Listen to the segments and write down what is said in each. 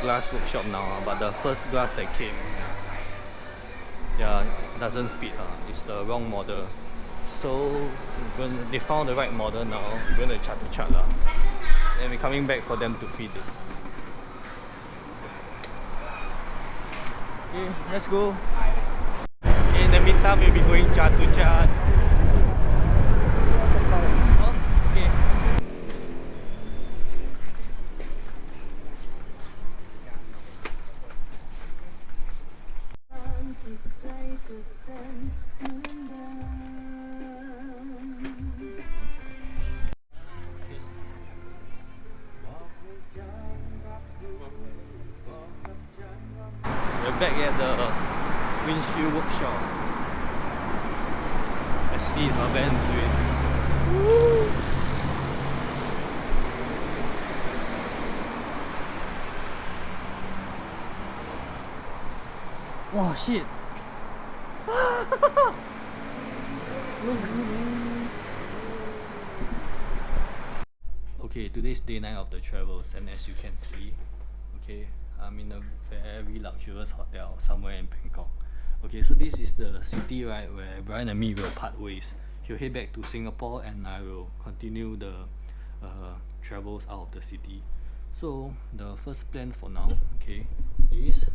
glass workshop now, but the first glass that came, doesn't fit. It's the wrong model. So when they found the right model now, we're going to chat and we're coming back for them to fit it. Okay, let's go. In the meantime, we'll be going chat. Okay. We're back at the windshield workshop. Let's see how Ben's doing. Woo! Wow, shit! Okay, today's day 9 of the travels, and as you can see, okay, I'm in a very luxurious hotel somewhere in Bangkok. Okay, so this is the city, right, where Brian and me will part ways. He'll head back to Singapore and I will continue the travels out of the city. So the first plan for now, okay, is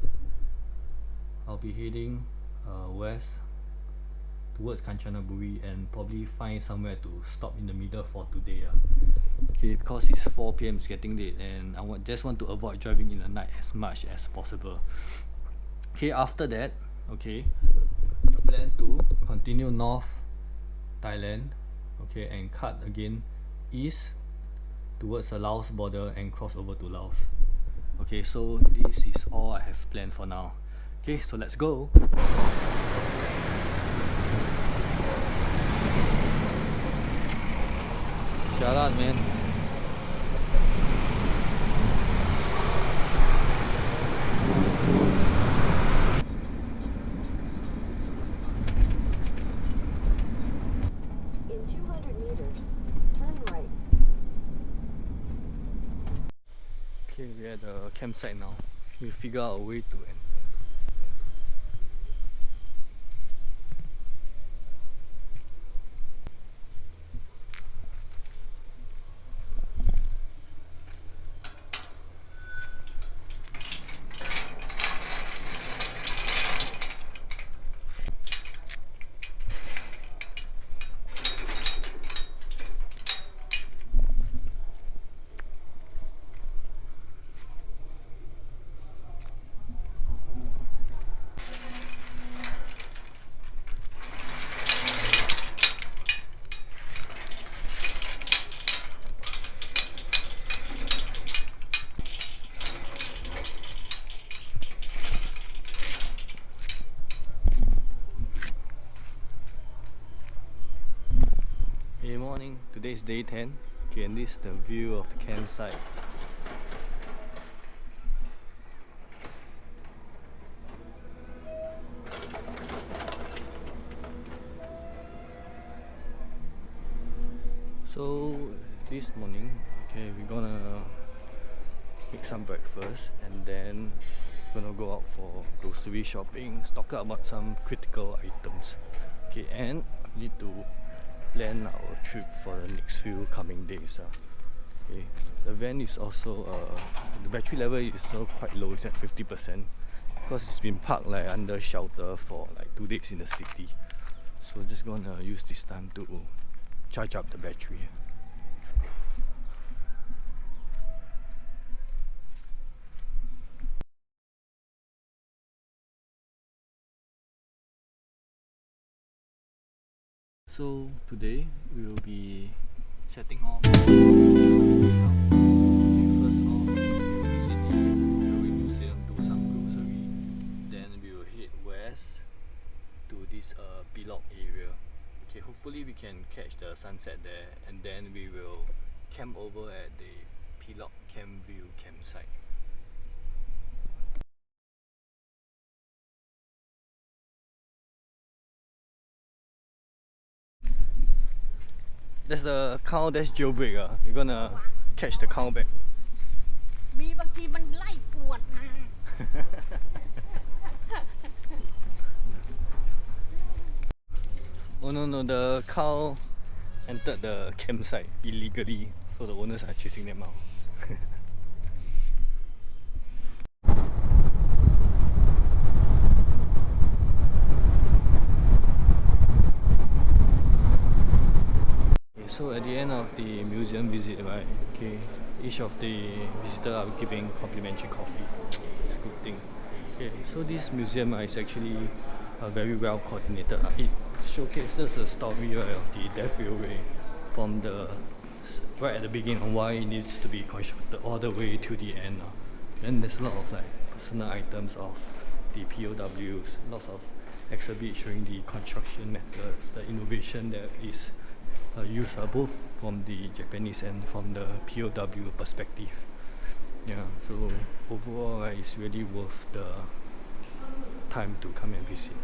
I'll be heading west towards Kanchanaburi and probably find somewhere to stop in the middle for today. Okay, because it's 4 PM, it's getting late, and I just want to avoid driving in the night as much as possible. Okay, after that, okay, I plan to continue north Thailand, okay, and cut again east towards the Laos border and cross over to Laos. Okay, so this is all I have planned for now. Okay, so let's go. Shout out, man. In 200 meters, turn right. Okay, we're at the campsite now. We figure out a way to end. Hey, morning. Today's day 10. Okay, and this is the view of the campsite. So this morning, okay, we're gonna make some breakfast and then we're gonna go out for grocery shopping, stock up about some critical items. Okay, and we need to plan our trip for the next few coming days. Okay, the van is also the battery level is also quite low. It's at 50% because it's been parked like under shelter for like 2 days in the city. So just gonna use this time to charge up the battery. So today we will be setting off. First off, visit the Railway Museum, do some grocery. Then we will head west to this Pilok area. Okay, hopefully we can catch the sunset there, and then we will camp over at the Pilok Camp View campsite. That's the cow that's jailbreak. You're gonna catch the cow back. มีบางทีมันไล่ปวดนะ no, the cow entered the campsite illegally, so the owners are chasing them out. Okay, so at the end of the museum visit, right, okay, each of the visitors are giving complimentary coffee. It's a good thing. Okay, so this museum is actually very well coordinated. It showcases the story, right, of the death railway from the right at the beginning of why it needs to be constructed all the way to the end. Then there's a lot of like personal items of the POWs, lots of exhibits showing the construction methods, the innovation that is used both from the Japanese and from the POW perspective. Yeah, so overall, right, it's really worth the time to come and visit.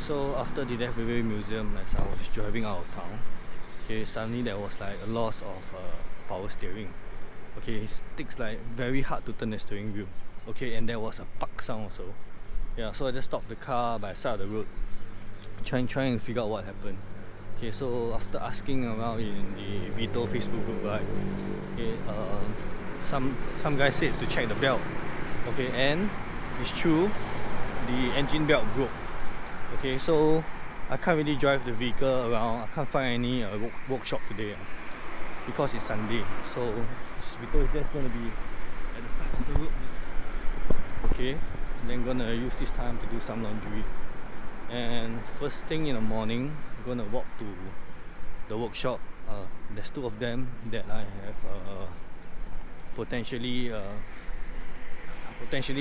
So after the Death Railway Museum, as I was driving out of town, okay, suddenly there was like a loss of power steering. Okay, it's like very hard to turn the steering wheel. Okay, and there was a puck sound also. Yeah, so I just stopped the car by the side of the road, trying to figure out what happened. Okay, so after asking around in the Vito Facebook group, right, okay, some guy said to check the belt. Okay, and it's true, the engine belt broke. Okay, so I can't really drive the vehicle around. I can't find any workshop today because it's Sunday. So this vehicle is just gonna be at the side of the road. Okay, and then gonna use this time to do some laundry. And first thing in the morning, I'm gonna walk to the workshop. There's two of them that I have potentially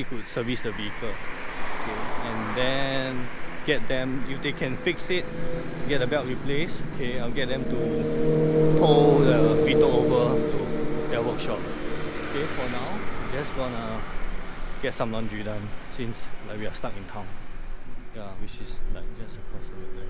could service the vehicle. Okay, and then get them, if they can fix it, get the belt replaced. Okay, I'll get them to tow the Vito over to their workshop. Okay, for now, I'm just gonna get some laundry done since like we are stuck in town. Yeah, which is like just across the road there.